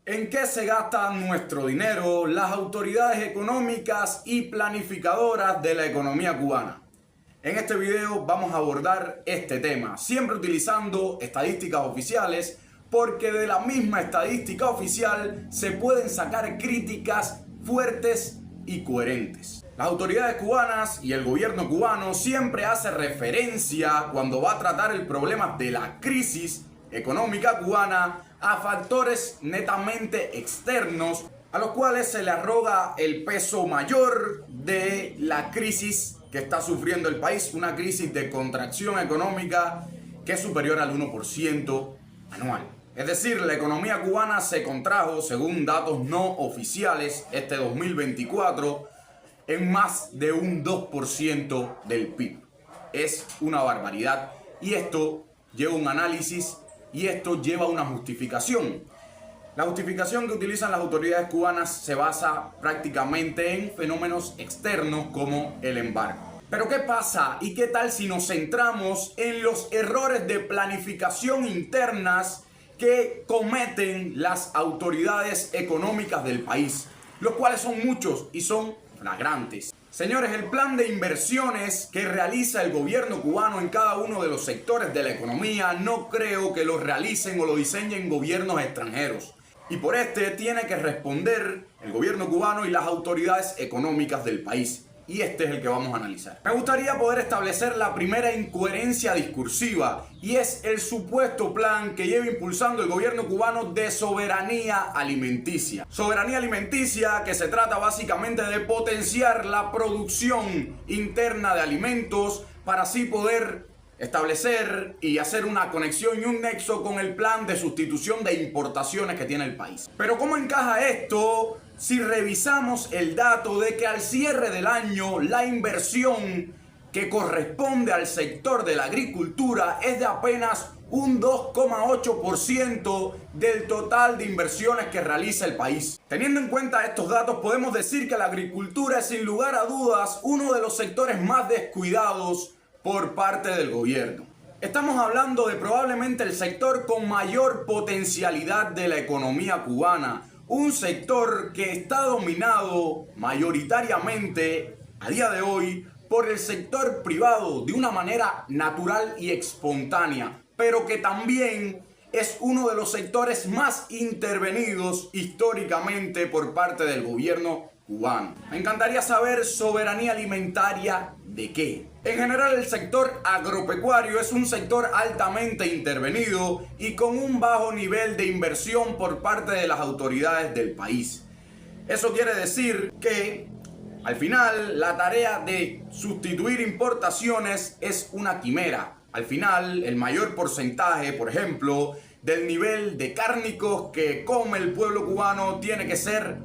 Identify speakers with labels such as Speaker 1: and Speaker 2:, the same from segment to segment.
Speaker 1: ¿En qué se gasta nuestro dinero las autoridades económicas y planificadoras de la economía cubana? En este video vamos a abordar este tema, siempre utilizando estadísticas oficiales, porque de la misma estadística oficial se pueden sacar críticas fuertes y coherentes. Las autoridades cubanas y el gobierno cubano siempre hace referencia, cuando va a tratar el problema de la crisis económica cubana, a factores netamente externos, a los cuales se le arroga el peso mayor de la crisis que está sufriendo el país, una crisis de contracción económica que es superior al 1% anual. Es decir, la economía cubana se contrajo, según datos no oficiales, este 2024, en más de un 2% del PIB. Es una barbaridad y esto lleva un análisis y esto lleva una justificación. La justificación que utilizan las autoridades cubanas se basa prácticamente en fenómenos externos como el embargo. Pero ¿qué pasa? ¿Y qué tal si nos centramos en los errores de planificación internas que cometen las autoridades económicas del país? Los cuales son muchos y son flagrantes. Señores, el plan de inversiones que realiza el gobierno cubano en cada uno de los sectores de la economía no creo que lo realicen o lo diseñen gobiernos extranjeros. Y por este tiene que responder el gobierno cubano y las autoridades económicas del país. Y este es el que vamos a analizar. Me gustaría poder establecer la primera incoherencia discursiva, y es el supuesto plan que lleva impulsando el gobierno cubano de soberanía alimenticia. Soberanía alimenticia que se trata básicamente de potenciar la producción interna de alimentos para así poder establecer y hacer una conexión y un nexo con el plan de sustitución de importaciones que tiene el país. Pero ¿cómo encaja esto si revisamos el dato de que al cierre del año la inversión que corresponde al sector de la agricultura es de apenas un 2,8% del total de inversiones que realiza el país? Teniendo en cuenta estos datos, podemos decir que la agricultura es sin lugar a dudas uno de los sectores más descuidados por parte del gobierno. Estamos hablando de probablemente el sector con mayor potencialidad de la economía cubana, un sector que está dominado mayoritariamente a día de hoy por el sector privado de una manera natural y espontánea, pero que también es uno de los sectores más intervenidos históricamente por parte del gobierno cubano. Me encantaría saber soberanía alimentaria ¿de qué? En general, el sector agropecuario es un sector altamente intervenido y con un bajo nivel de inversión por parte de las autoridades del país. Eso quiere decir que al final la tarea de sustituir importaciones es una quimera. Al final, el mayor porcentaje, por ejemplo, del nivel de cárnicos que come el pueblo cubano tiene que ser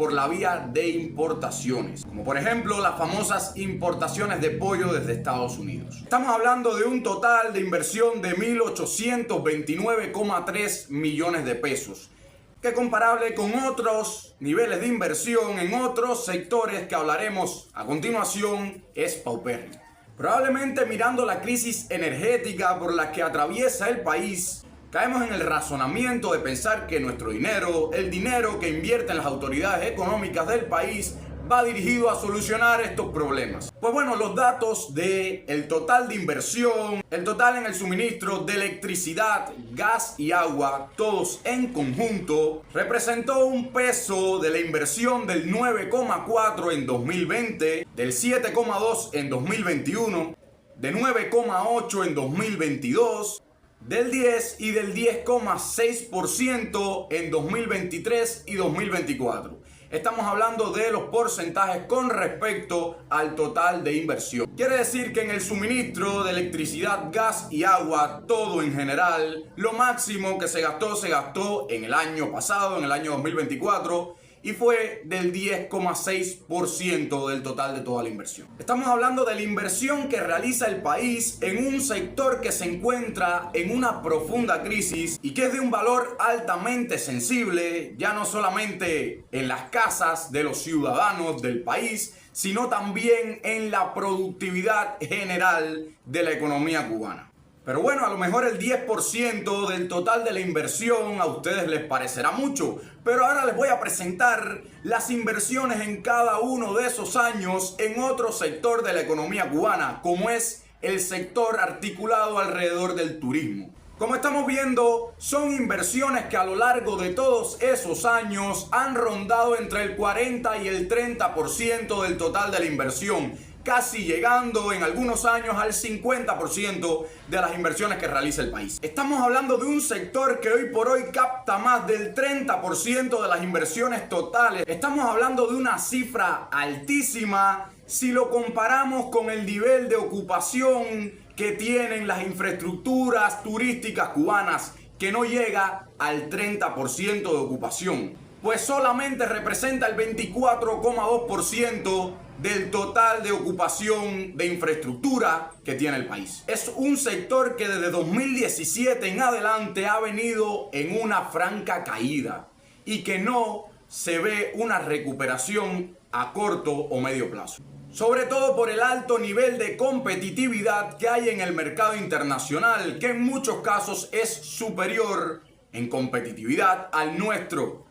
Speaker 1: por la vía de importaciones, como por ejemplo las famosas importaciones de pollo desde Estados Unidos. Estamos hablando de un total de inversión de 1.829,3 millones de pesos, que comparable con otros niveles de inversión en otros sectores que hablaremos a continuación es paupérrimo. Probablemente mirando la crisis energética por la que atraviesa el país, caemos en el razonamiento de pensar que nuestro dinero, el dinero que invierten las autoridades económicas del país, va dirigido a solucionar estos problemas. Pues bueno, los datos del total de inversión, el total en el suministro de electricidad, gas y agua, todos en conjunto, representó un peso de la inversión del 9,4 en 2020, del 7,2 en 2021, de 9,8 en 2022, del 10 y del 10,6% en 2023 y 2024. Estamos hablando de los porcentajes con respecto al total de inversión. Quiere decir que en el suministro de electricidad, gas y agua, todo en general, lo máximo que se gastó en el año pasado, en el año 2024, y fue del 10,6% del total de toda la inversión. Estamos hablando de la inversión que realiza el país en un sector que se encuentra en una profunda crisis y que es de un valor altamente sensible, ya no solamente en las casas de los ciudadanos del país, sino también en la productividad general de la economía cubana. Pero bueno, a lo mejor el 10% del total de la inversión a ustedes les parecerá mucho, pero ahora les voy a presentar las inversiones en cada uno de esos años en otro sector de la economía cubana, como es el sector articulado alrededor del turismo. Como estamos viendo, son inversiones que a lo largo de todos esos años han rondado entre el 40 y el 30% del total de la inversión, casi llegando en algunos años al 50% de las inversiones que realiza el país. Estamos hablando de un sector que hoy por hoy capta más del 30% de las inversiones totales. Estamos hablando de una cifra altísima si lo comparamos con el nivel de ocupación que tienen las infraestructuras turísticas cubanas, que no llega al 30% de ocupación, pues solamente representa el 24,2% del total de ocupación de infraestructura que tiene el país. Es un sector que desde 2017 en adelante ha venido en una franca caída y que no se ve una recuperación a corto o medio plazo. Sobre todo por el alto nivel de competitividad que hay en el mercado internacional, que en muchos casos es superior en competitividad al nuestro.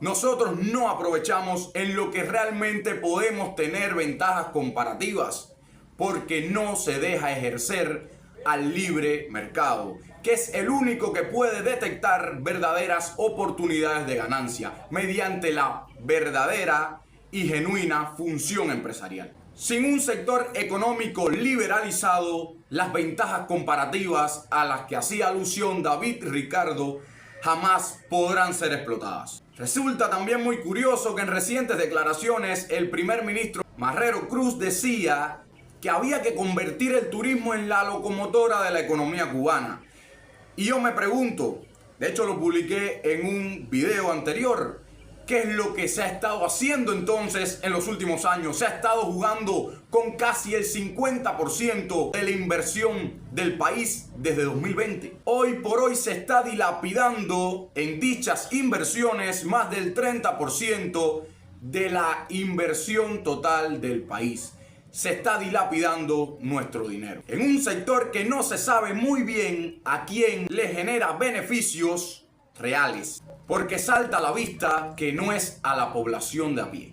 Speaker 1: Nosotros no aprovechamos en lo que realmente podemos tener ventajas comparativas, porque no se deja ejercer al libre mercado, que es el único que puede detectar verdaderas oportunidades de ganancia mediante la verdadera y genuina función empresarial. Sin un sector económico liberalizado, las ventajas comparativas a las que hacía alusión David Ricardo jamás podrán ser explotadas. Resulta también muy curioso que en recientes declaraciones el primer ministro Marrero Cruz decía que había que convertir el turismo en la locomotora de la economía cubana. Y yo me pregunto, de hecho lo publiqué en un video anterior, ¿qué es lo que se ha estado haciendo entonces en los últimos años? Se ha estado jugando con casi el 50% de la inversión del país desde 2020. Hoy por hoy se está dilapidando en dichas inversiones más del 30% de la inversión total del país. Se está dilapidando nuestro dinero en un sector que no se sabe muy bien a quién le genera beneficios reales, porque salta a la vista que no es a la población de a pie.